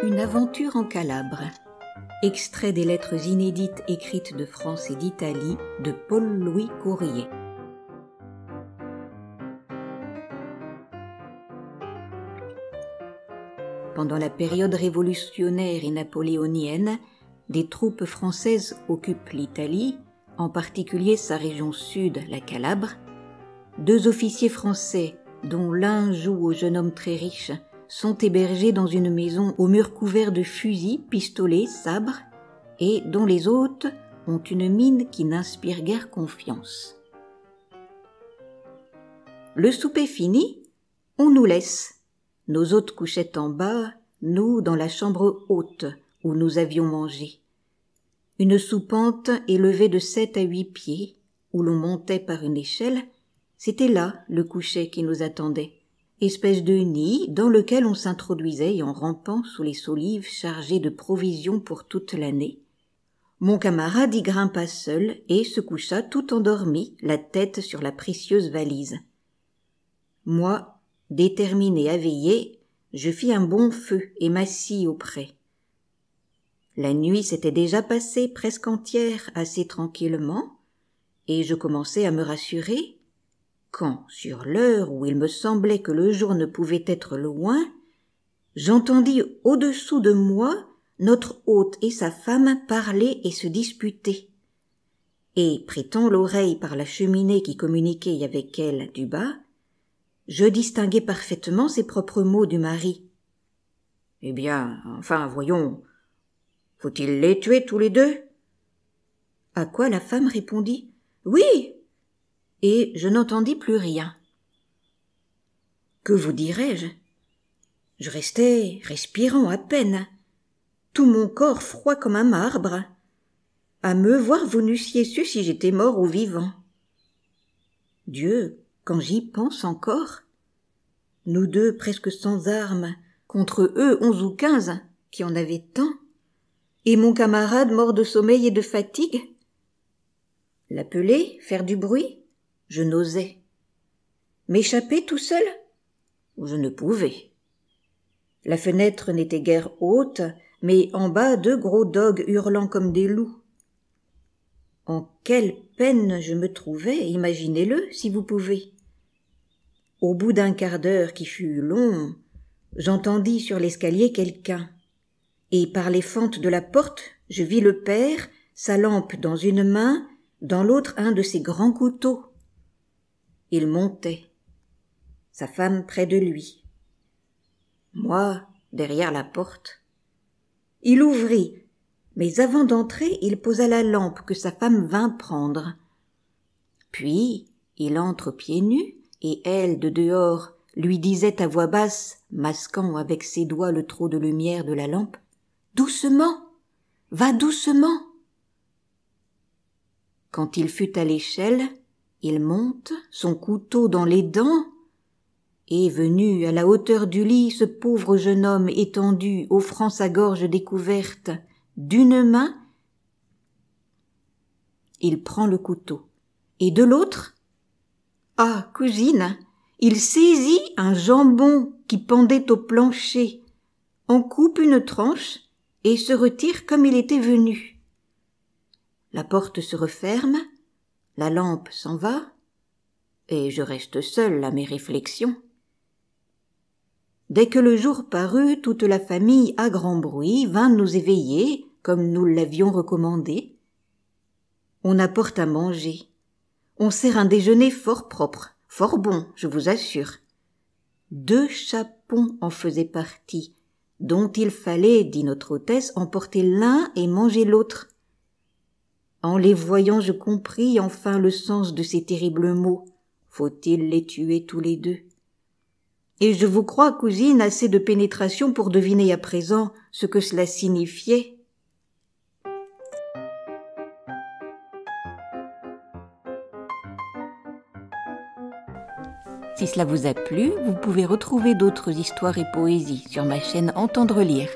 Une aventure en Calabre. Extrait des lettres inédites écrites de France et d'Italie de Paul-Louis Courrier. Pendant la période révolutionnaire et napoléonienne, des troupes françaises occupent l'Italie, en particulier sa région sud, la Calabre. 2 officiers français, dont l'un joue au jeune homme très riche, sont hébergés dans une maison aux murs couverts de fusils, pistolets, sabres, et dont les hôtes ont une mine qui n'inspire guère confiance. Le souper fini, on nous laisse. Nos hôtes couchaient en bas, nous dans la chambre haute où nous avions mangé. Une soupente élevée de 7 à 8 pieds, où l'on montait par une échelle, c'était là le coucher qui nous attendait. Espèce de nid dans lequel on s'introduisait en rampant sous les solives chargées de provisions pour toute l'année. Mon camarade y grimpa seul et se coucha tout endormi, la tête sur la précieuse valise. Moi, déterminé à veiller, je fis un bon feu et m'assis auprès. La nuit s'était déjà passée presque entière assez tranquillement, et je commençais à me rassurer, quand, sur l'heure où il me semblait que le jour ne pouvait être loin, j'entendis au-dessous de moi notre hôte et sa femme parler et se disputer. Et, prêtant l'oreille par la cheminée qui communiquait avec elle du bas, je distinguai parfaitement ses propres mots du mari. « Eh bien, enfin, voyons, faut-il les tuer tous les 2 ?» À quoi la femme répondit « Oui !» Et je n'entendis plus rien. Que vous dirais-je ? Je restais respirant à peine, tout mon corps froid comme un marbre. À me voir, vous n'eussiez su si j'étais mort ou vivant. Dieu, quand j'y pense encore, nous 2 presque sans armes, contre eux 11 ou 15 qui en avaient tant, et mon camarade mort de sommeil et de fatigue. L'appeler, faire du bruit ? Je n'osais. M'échapper tout seul ? Je ne pouvais. La fenêtre n'était guère haute, mais en bas 2 gros dogues hurlant comme des loups. En quelle peine je me trouvais, imaginez-le, si vous pouvez. Au bout d'un quart d'heure qui fut long, j'entendis sur l'escalier quelqu'un, et par les fentes de la porte, je vis le père, sa lampe dans une main, dans l'autre un de ses grands couteaux. Il montait, sa femme près de lui. Moi, derrière la porte. Il ouvrit, mais avant d'entrer, il posa la lampe que sa femme vint prendre. Puis, il entre pieds nus, et elle, de dehors, lui disait à voix basse, masquant avec ses doigts le trop de lumière de la lampe, « Doucement, va doucement !» Quand il fut à l'échelle, il monte, son couteau dans les dents, et venu à la hauteur du lit, ce pauvre jeune homme étendu, offrant sa gorge découverte, d'une main, il prend le couteau, et de l'autre, ah, cousine, il saisit un jambon qui pendait au plancher, en coupe une tranche, et se retire comme il était venu. La porte se referme, la lampe s'en va, et je reste seule à mes réflexions. Dès que le jour parut, toute la famille, à grand bruit, vint nous éveiller, comme nous l'avions recommandé. On apporte à manger. On sert un déjeuner fort propre, fort bon, je vous assure. 2 chapons en faisaient partie, dont il fallait, dit notre hôtesse, emporter l'un et manger l'autre. En les voyant, je compris enfin le sens de ces terribles mots. Faut-il les tuer tous les 2 ? Et je vous crois, cousine, assez de pénétration pour deviner à présent ce que cela signifiait. Si cela vous a plu, vous pouvez retrouver d'autres histoires et poésies sur ma chaîne Entendre lire.